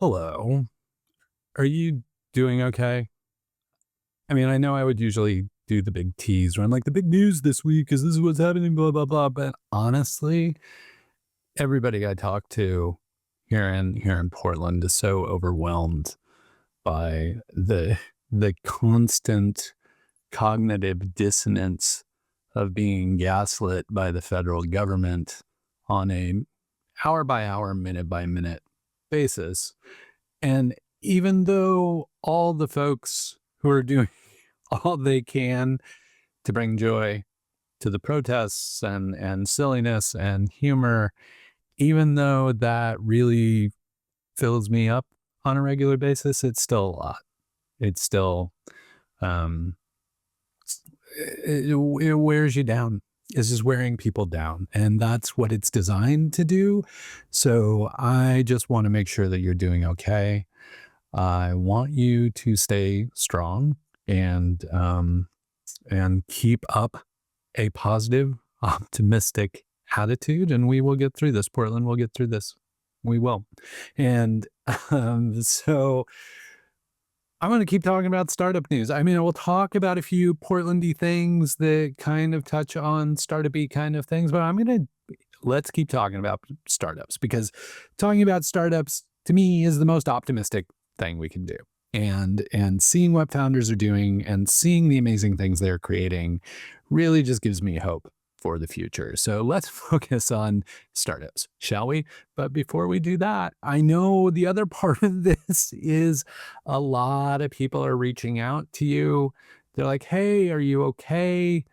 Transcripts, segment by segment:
Hello. Are you doing okay? I mean, I know I would usually do the big tease where I'm like, the big news this week is this is what's happening, blah, blah, blah. But honestly, everybody I talk to here in Portland is so overwhelmed by the constant cognitive dissonance of being gaslit by the federal government on a hour by hour, minute by minute basis. And even though all the folks who are doing all they can to bring joy to the protests and silliness and humor, even though that really fills me up on a regular basis, it's still a lot. It's still, um, it wears you down. It's just wearing people down. And that's what it's designed to do. So I just want to make sure that you're doing okay. I want you to stay strong and keep up a positive, optimistic attitude, and we will get through this. Portland will get through this. We will. And so I'm going to keep talking about startup news. I mean, we'll talk about a few Portlandy things that kind of touch on startup-y kind of things, but let's keep talking about startups, because talking about startups to me is the most optimistic thing we can do. And seeing what founders are doing and seeing the amazing things they're creating really just gives me hope for the future. So let's focus on startups, shall we? But before we do that, I know the other part of this is a lot of people are reaching out to you. They're like, hey, are you okay?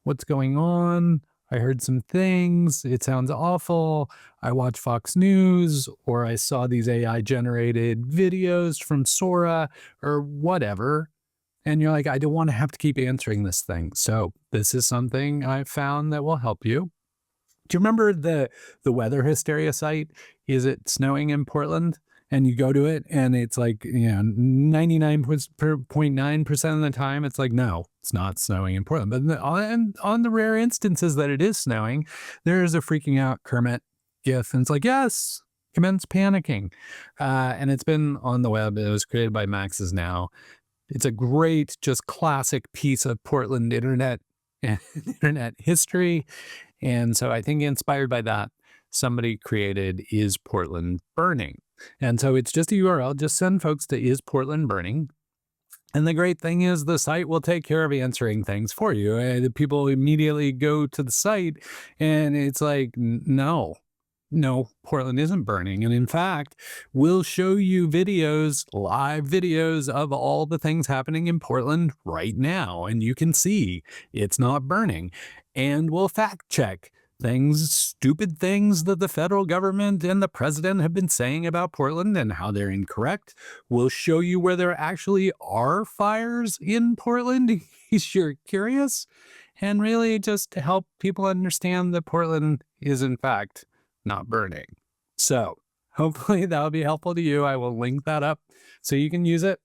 What's going on? I heard some things. It sounds awful. I watch Fox News, or I saw these AI generated videos from Sora or whatever. And you're like, I don't want to have to keep answering this thing. So this is something I found that will help you. Do you remember the weather hysteria site? Is it snowing in Portland? And you go to it and it's like, 99.9% of the time, it's like, no, it's not snowing in Portland. But on the rare instances that it is snowing, there's a freaking out Kermit gif. And it's like, yes, commence panicking. And it's been on the web. It was created by Max's Now. It's a great, just classic piece of Portland internet and internet history. And so I think inspired by that, somebody created Is Portland Burning? And so it's just a URL. Just send folks to Is Portland Burning? And the great thing is the site will take care of answering things for you. And people immediately go to the site and it's like, no, Portland isn't burning. And in fact, we'll show you live videos of all the things happening in Portland right now. And you can see it's not burning. And we'll fact check stupid things that the federal government and the president have been saying about Portland and how they're incorrect. We'll show you where there actually are fires in Portland, in case you're curious, and really just to help people understand that Portland is in fact not burning. So hopefully that'll be helpful to you. I will link that up so you can use it.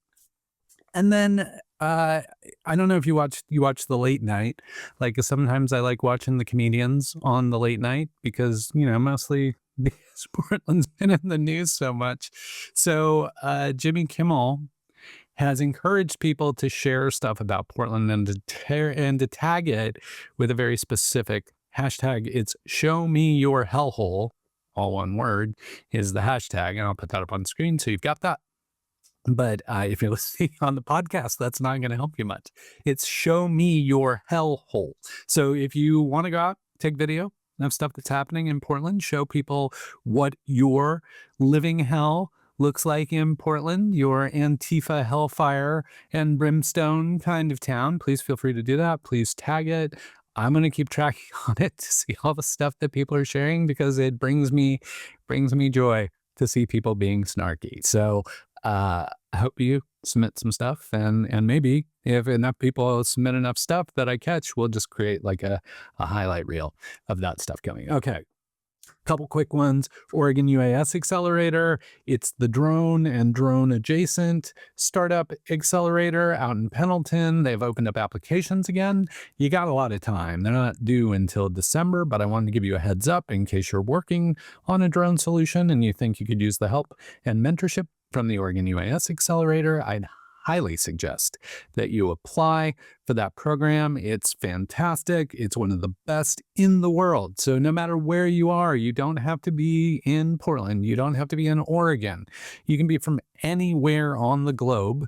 And then I don't know if you watch the late night. Like sometimes I like watching the comedians on the late night because, mostly because Portland's been in the news so much. So Jimmy Kimmel has encouraged people to share stuff about Portland and to tag it with a very specific hashtag. It's showmeyourhellhole, all one word, is the hashtag. And I'll put that up on screen so you've got that. But if you're listening on the podcast, that's not going to help you much. It's show me your hellhole. So if you want to go out, take video of stuff that's happening in Portland, show people what your living hell looks like in Portland, your Antifa hellfire and brimstone kind of town, please feel free to do that. Please tag it. I'm going to keep tracking on it to see all the stuff that people are sharing because it brings me joy to see people being snarky. So I hope you submit some stuff and maybe if enough people submit enough stuff that I catch, we'll just create like a highlight reel of that stuff coming. Okay. Couple quick ones. Oregon UAS Accelerator. It's the drone and drone adjacent startup accelerator out in Pendleton. They've opened up applications again. You got a lot of time. They're not due until December, but I wanted to give you a heads up in case you're working on a drone solution and you think you could use the help and mentorship from the Oregon UAS Accelerator, I'd highly suggest that you apply for that program. It's fantastic. It's one of the best in the world. So no matter where you are, you don't have to be in Portland. You don't have to be in Oregon. You can be from anywhere on the globe,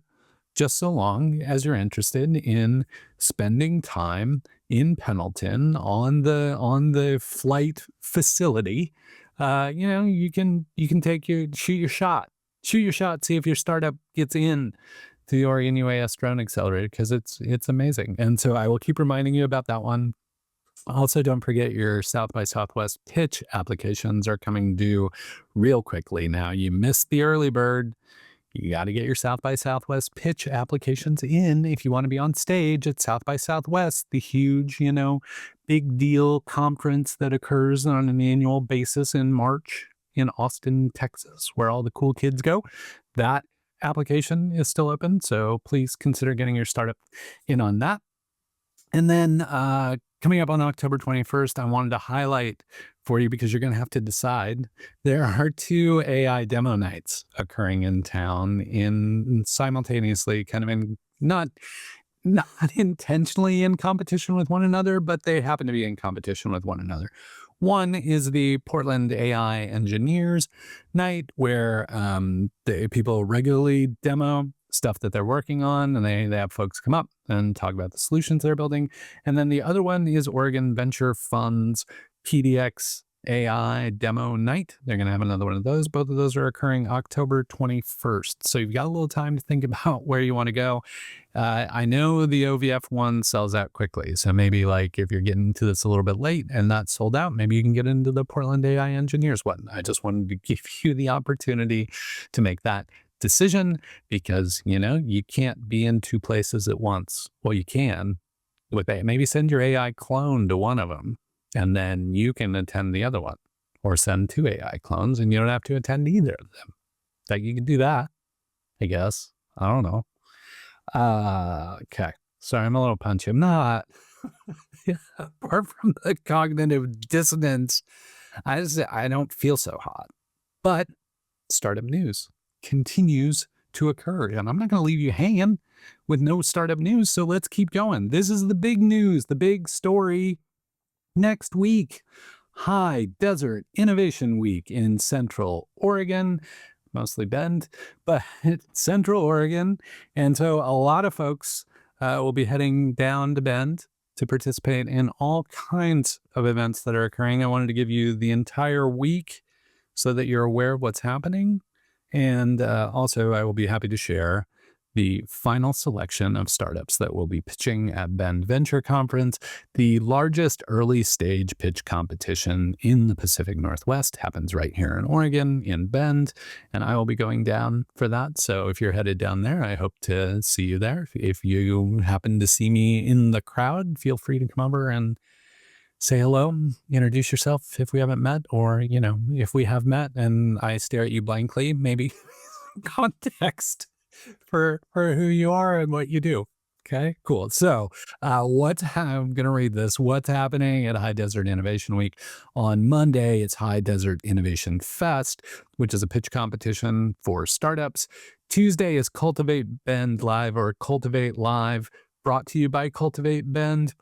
just so long as you're interested in spending time in Pendleton on the flight facility. You can shoot your shot. Shoot your shot, see if your startup gets in to the Oregon UAS Drone Accelerator, because it's amazing. And so I will keep reminding you about that one. Also, don't forget your South by Southwest pitch applications are coming due real quickly now. You missed the early bird. You got to get your South by Southwest pitch applications in if you want to be on stage at South by Southwest, the huge, big deal conference that occurs on an annual basis in March in Austin, Texas, where all the cool kids go. That application is still open, so please consider getting your startup in on that. And then coming up on October 21st, I wanted to highlight for you, because you're going to have to decide, there are 2 AI demo nights occurring in town in simultaneously, kind of in not intentionally in competition with one another, but they happen to be in competition with one another. One is the Portland AI Engineers Night, where the people regularly demo stuff that they're working on, and they have folks come up and talk about the solutions they're building. And then the other one is Oregon Venture Fund's PDX AI Demo Night. They're going to have another one of those. Both of those are occurring October 21st. So you've got a little time to think about where you want to go. I know the OVF one sells out quickly. So maybe like if you're getting to this a little bit late and not sold out, maybe you can get into the Portland AI Engineers one. I just wanted to give you the opportunity to make that decision, because, you can't be in 2 places at once. Well, you can with maybe send your AI clone to one of them, and then you can attend the other one, or send 2 AI clones and you don't have to attend either of them. Like, you can do that, I guess. I don't know. Okay. Sorry, I'm a little punchy. I'm not. Apart from the cognitive dissonance, I don't feel so hot. But startup news continues to occur, and I'm not going to leave you hanging with no startup news. So let's keep going. This is the big news, the big story next week. High Desert Innovation Week in Central Oregon, mostly Bend, but Central Oregon. And so a lot of folks will be heading down to Bend to participate in all kinds of events that are occurring. I wanted to give you the entire week so that you're aware of what's happening. And also, I will be happy to share the final selection of startups that will be pitching at Bend Venture Conference. The largest early stage pitch competition in the Pacific Northwest happens right here in Oregon, in Bend, and I will be going down for that. So if you're headed down there, I hope to see you there. If you happen to see me in the crowd, feel free to come over and say hello, introduce yourself if we haven't met, or, if we have met and I stare at you blankly, maybe context for who you are and what you do. Okay, cool. So I'm going to read this. What's happening at High Desert Innovation Week? On Monday, it's High Desert Innovation Fest, which is a pitch competition for startups. Tuesday is Cultivate Bend Live, or Cultivate Live, brought to you by Cultivate Bend.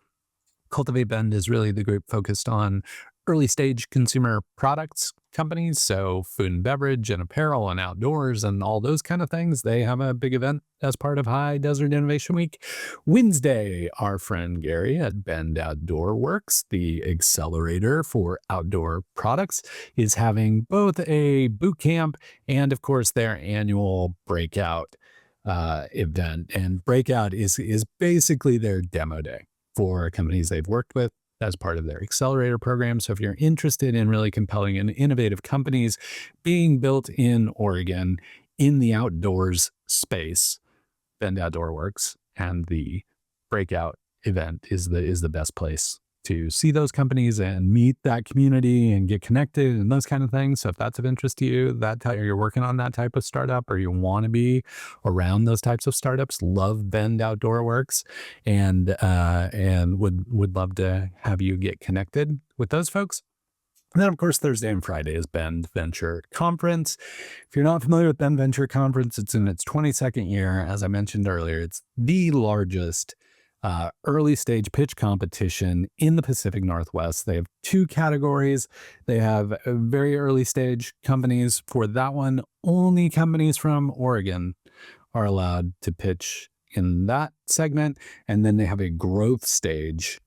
Cultivate Bend is really the group focused on early stage consumer products companies. So food and beverage and apparel and outdoors and all those kind of things. They have a big event as part of High Desert Innovation Week. Wednesday, our friend Gary at Bend Outdoor Works, the accelerator for outdoor products, is having both a boot camp and, of course, their annual breakout event. And breakout is basically their demo day for companies they've worked with as part of their accelerator program. So if you're interested in really compelling and innovative companies being built in Oregon in the outdoors space, Bend Outdoor Works and the breakout event is the best place to see those companies and meet that community and get connected and those kind of things. So if that's of interest to you, or you're working on that type of startup, or you want to be around those types of startups, love Bend Outdoor Works, and would love to have you get connected with those folks. And then, of course, Thursday and Friday is Bend Venture Conference. If you're not familiar with Bend Venture Conference, it's in its 22nd year. As I mentioned earlier, it's the largest early stage pitch competition in the Pacific Northwest. They have 2 categories. They have very early stage companies. For that one, only companies from Oregon are allowed to pitch in that segment. And then they have a growth stage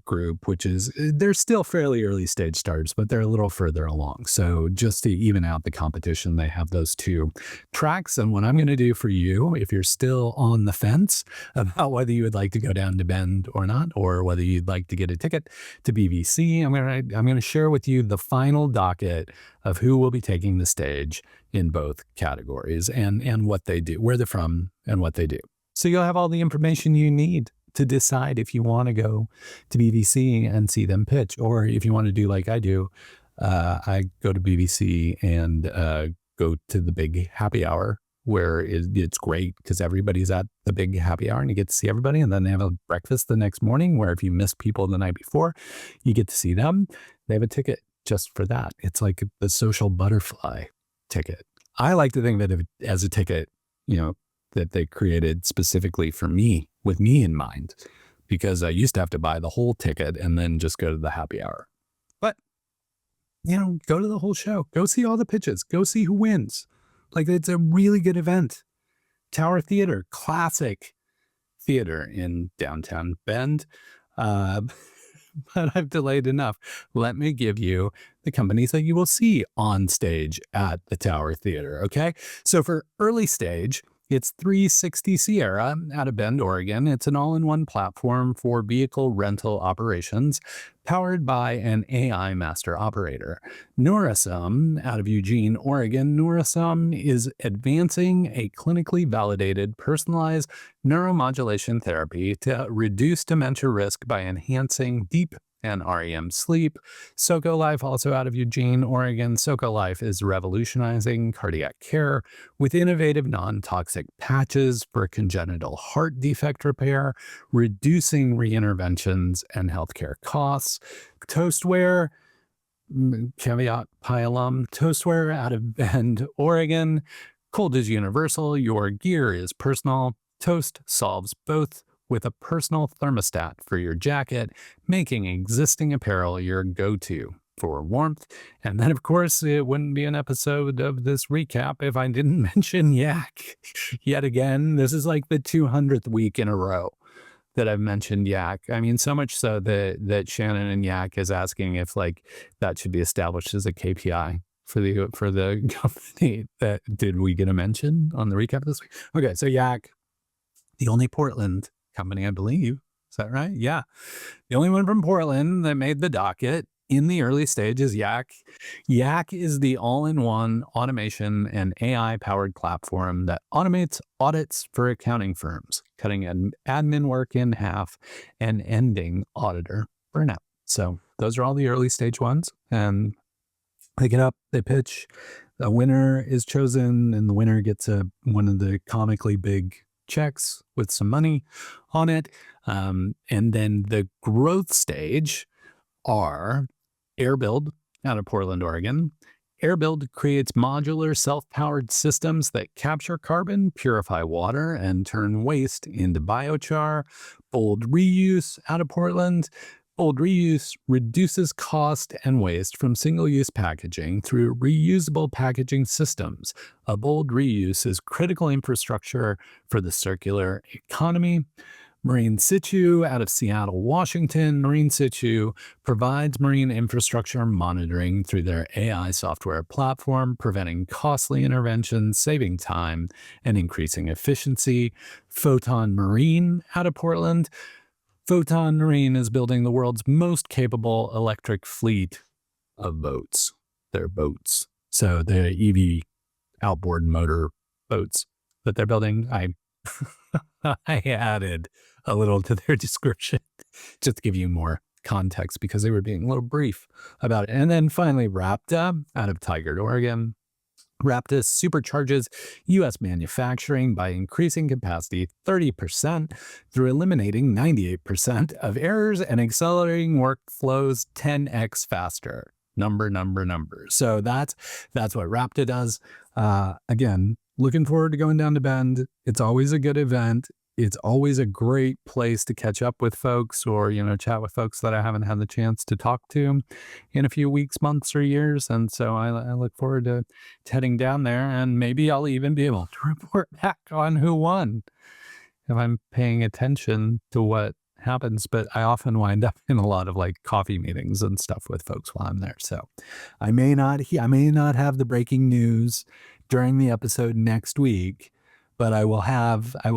group, which is, they're still fairly early stage startups, but they're a little further along. So just to even out the competition, they have those 2 tracks. And what I'm going to do for you, if you're still on the fence about whether you would like to go down to Bend or not, or whether you'd like to get a ticket to BVC, I'm going to share with you the final docket of who will be taking the stage in both categories and what they do, where they're from and what they do. So you'll have all the information you need to decide if you want to go to BVC and see them pitch, or if you want to do like I do, I go to BVC and go to the big happy hour, where it's great because everybody's at the big happy hour and you get to see everybody. And then they have a breakfast the next morning where if you miss people the night before, you get to see them. They have a ticket just for that. It's like the social butterfly ticket. I like to think that as a ticket, that they created specifically for me, with me in mind, because I used to have to buy the whole ticket and then just go to the happy hour. But, go to the whole show, go see all the pitches, go see who wins. Like, it's a really good event. Tower Theater, classic theater in downtown Bend. But I've delayed enough. Let me give you the companies that you will see on stage at the Tower Theater, okay? So for early stage, it's 360 Sierra out of Bend, Oregon. It's an all-in-one platform for vehicle rental operations powered by an AI master operator. Neurosome out of Eugene, Oregon. Neurosome is advancing a clinically validated personalized neuromodulation therapy to reduce dementia risk by enhancing deep and REM sleep. SoCo Life, also out of Eugene, Oregon. SoCo Life is revolutionizing cardiac care with innovative non-toxic patches for congenital heart defect repair, reducing reinterventions and healthcare costs. Toastware, caveat pilum, Toastware out of Bend, Oregon. Cold is universal, your gear is personal. Toast solves both with a personal thermostat for your jacket, making existing apparel your go-to for warmth. And then, of course, it wouldn't be an episode of this recap if I didn't mention Yak. Yet again, this is like the 200th week in a row that I've mentioned Yak. I mean, so much so that Shannon and Yak is asking if that should be established as a KPI for the company. That did we get a mention on the recap this week? Okay, so Yak, the only Portland company, I believe. Is that right? Yeah. The only one from Portland that made the docket in the early stage is Yak. Yak is the all-in-one automation and AI-powered platform that automates audits for accounting firms, cutting admin work in half and ending auditor burnout. So those are all the early stage ones. And they get up, they pitch, a winner is chosen, and the winner gets one of the comically big checks with some money on it. And then the growth stage are AirBuild out of Portland, Oregon. AirBuild creates modular self-powered systems that capture carbon, purify water, and turn waste into biochar. Bold Reuse out of Portland. Bold Reuse reduces cost and waste from single-use packaging through reusable packaging systems. A Bold Reuse is critical infrastructure for the circular economy. Marine Situ out of Seattle, Washington. Marine Situ provides marine infrastructure monitoring through their AI software platform, preventing costly interventions, saving time, and increasing efficiency. Photon Marine out of Portland. Photon Marine is building the world's most capable electric fleet of boats. They're boats. So they're EV outboard motor boats that they're building. I added a little to their description just to give you more context because they were being a little brief about it. And then finally, Rapta out of Tigard, Oregon. Rapta supercharges U.S. manufacturing by increasing capacity 30% through eliminating 98% of errors and accelerating workflows 10x faster. number. So that's what Rapta does. Again, looking forward to going down to Bend. It's always a good event. It's always a great place to catch up with folks or, chat with folks that I haven't had the chance to talk to in a few weeks, months, or years. And so I look forward to heading down there, and maybe I'll even be able to report back on who won if I'm paying attention to what happens. But I often wind up in a lot of like coffee meetings and stuff with folks while I'm there. So I may not have the breaking news during the episode next week, but I will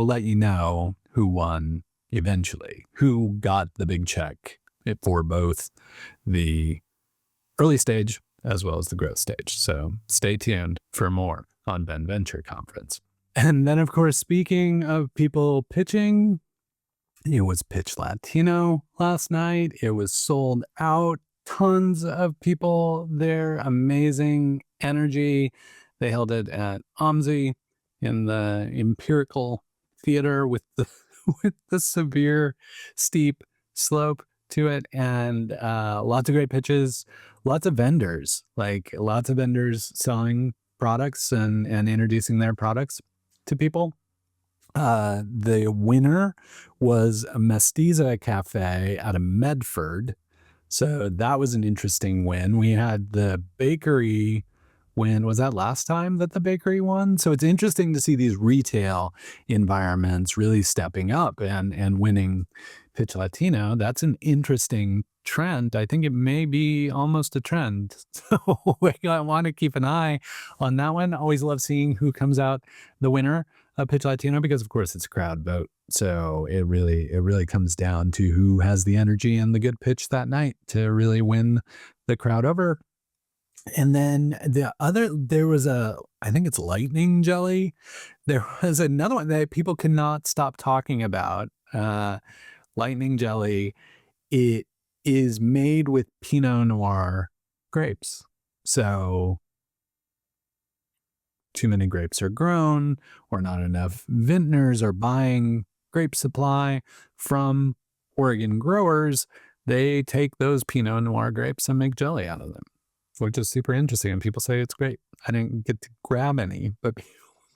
let you know who won eventually, who got the big check for both the early stage as well as the growth stage. So stay tuned for more on Ben Venture Conference. And then, of course, speaking of people pitching, it was Pitch Latino last night. It was sold out. Tons of people there. Amazing energy. They held it at OMSI in the Empirical Theater with the severe steep slope to it, and lots of great pitches, lots of vendors selling products and introducing their products to people. The winner was a Mestiza Cafe out of Medford. So that was an interesting win. We had the bakery win. Was that last time that the bakery won? So it's interesting to see these retail environments really stepping up and winning Pitch Latino. That's an interesting trend. I think it may be almost a trend. So I want to keep an eye on that one. Always love seeing who comes out the winner of Pitch Latino, because of course it's a crowd vote. So it really comes down to who has the energy and the good pitch that night to really win the crowd over. And then there was I think it's lightning jelly. There was another one that people cannot stop talking about. Lightning jelly. It is made with Pinot Noir grapes. So too many grapes are grown, or not enough vintners are buying grape supply from Oregon growers. They take those Pinot Noir grapes and make jelly out of them, which is super interesting. And people say it's great. I didn't get to grab any, but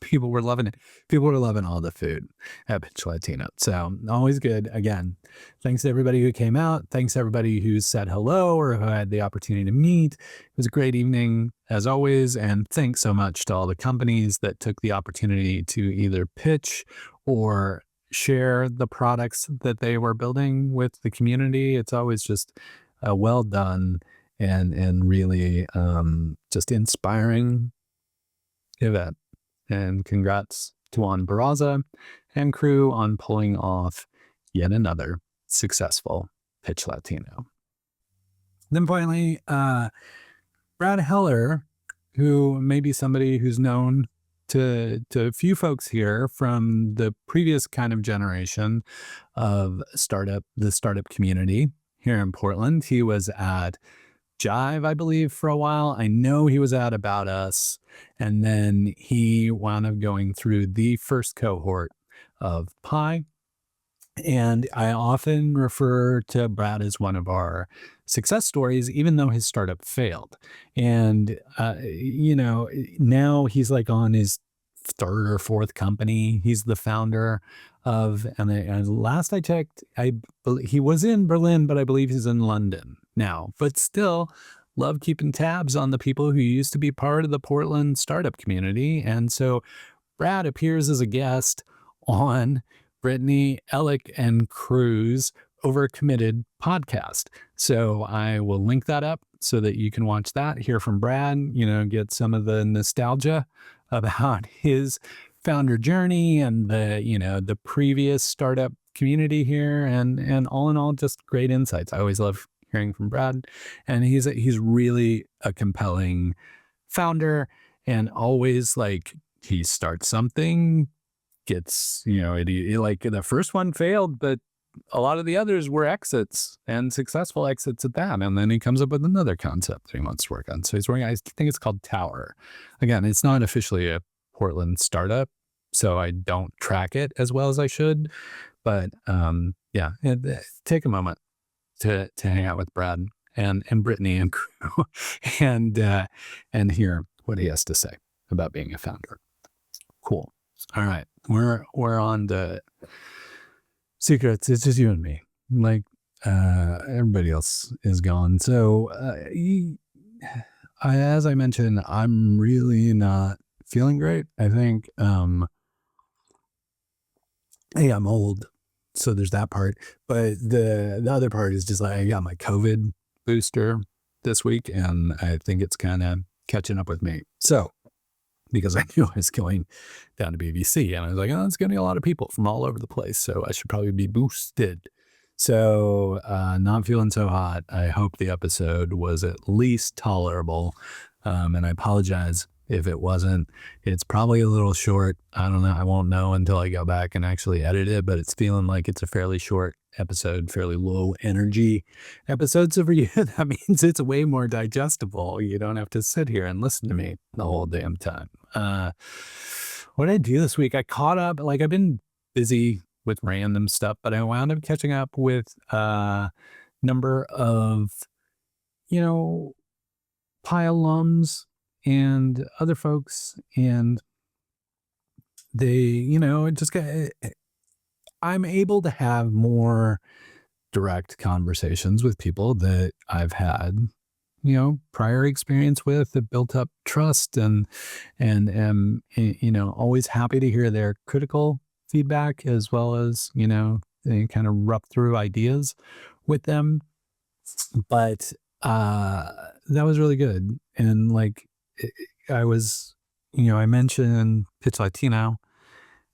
people were loving it. People were loving all the food at Pitch Latino. So always good. Again, thanks to everybody who came out. Thanks to everybody who said hello or who had the opportunity to meet. It was a great evening as always. And thanks so much to all the companies that took the opportunity to either pitch or share the products that they were building with the community. It's always just a well done and really just inspiring event. And congrats to Juan Barraza and crew on pulling off yet another successful Pitch Latino. Then finally, Brad Heller, who may be somebody who's known to a few folks here from the previous kind of generation of the startup community here in Portland. He was at Jive, I believe, for a while. I know he was at About Us, and then he wound up going through the first cohort of Pi. And I often refer to Brad as one of our success stories, even though his startup failed. And, now he's like on his third or fourth company. He's the founder of, and last I checked, he was in Berlin, but I believe he's in London now. But still, love keeping tabs on the people who used to be part of the Portland startup community. And so Brad appears as a guest on Brittany Ellick and crew's Overcommitted podcast. So I will link that up so that you can watch that, hear from Brad, get some of the nostalgia about his founder journey and the previous startup community here, and all in all, just great insights. I always love hearing from Brad, and he's really a compelling founder, and always like he starts something, gets like the first one failed, but a lot of the others were exits and successful exits at that. And then he comes up with another concept that he wants to work on. So he's working, I think it's called Tower. Again, it's not officially a Portland startup, so I don't track it as well as I should. But take a moment to hang out with Brad and Brittany and crew, and hear what he has to say about being a founder. Cool. All right, we're on the secrets. It's just you and me. Like everybody else is gone. So as I mentioned, I'm really not feeling great. I think hey, I'm old, so there's that part. But the other part is just like I got my COVID booster this week, and I think it's kind of catching up with me. So because I knew I was going down to BVC, and I was like, oh, it's going to be a lot of people from all over the place, so I should probably be boosted. So not feeling so hot. I hope the episode was at least tolerable, and I apologize if it wasn't. It's probably a little short. I don't know. I won't know until I go back and actually edit it, but it's feeling like it's a fairly short episode, fairly low energy episode. So for you, that means it's way more digestible. You don't have to sit here and listen to me the whole damn time. What did I do this week? I caught up, like I've been busy with random stuff, but I wound up catching up with a number of, Pi alums and other folks, and they, just got, I'm able to have more direct conversations with people that I've had, prior experience with, that built up trust, and am, always happy to hear their critical feedback, as well as, they kind of rub through ideas with them. But that was really good. And like, I was, I mentioned Pitch Latino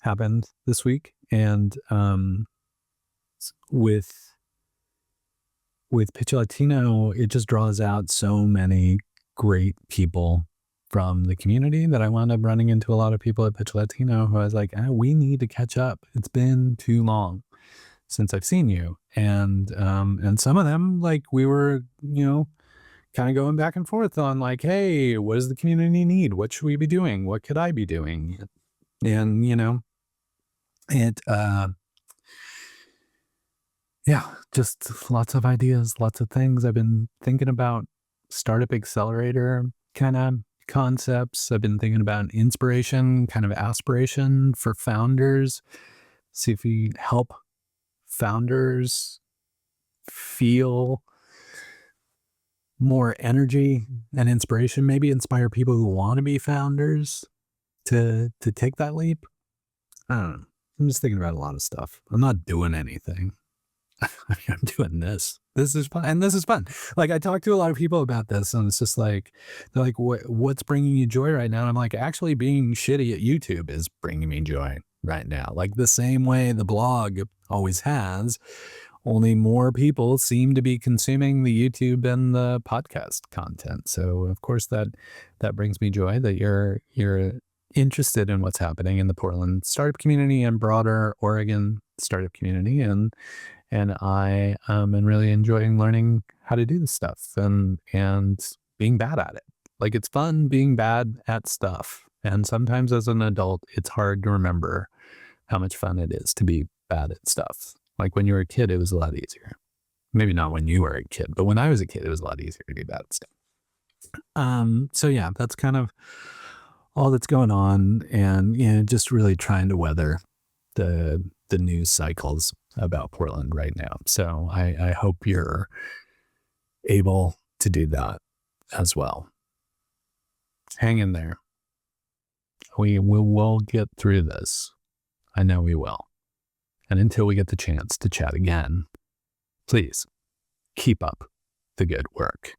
happened this week, and with Pitch Latino, it just draws out so many great people from the community that I wound up running into a lot of people at Pitch Latino who I was like, we need to catch up. It's been too long since I've seen you. And some of them, like, we were, kind of going back and forth on like, hey, what does the community need? What should we be doing? What could I be doing? And, yeah, just lots of ideas, lots of things. I've been thinking about startup accelerator kind of concepts. I've been thinking about inspiration, kind of aspiration for founders. See if we help founders feel more energy and inspiration, maybe inspire people who want to be founders to take that leap. I don't know. I'm just thinking about a lot of stuff. I'm not doing anything. I'm doing this. This is fun. And this is fun. Like, I talk to a lot of people about this, and it's just like, they're like, what's bringing you joy right now? And I'm like, actually being shitty at YouTube is bringing me joy right now. Like the same way the blog always has, only more people seem to be consuming the YouTube and the podcast content. So of course that brings me joy that you're interested in what's happening in the Portland startup community and broader Oregon startup community. And I am really enjoying learning how to do this stuff and being bad at it. Like, it's fun being bad at stuff. And sometimes as an adult, it's hard to remember how much fun it is to be bad at stuff. Like when you were a kid, it was a lot easier. Maybe not when you were a kid, but when I was a kid, it was a lot easier to be bad at stuff. So yeah, that's kind of all that's going on, and just really trying to weather the news cycles about Portland right now. So I hope you're able to do that as well. Hang in there. We will get through this. I know we will. And until we get the chance to chat again, please keep up the good work.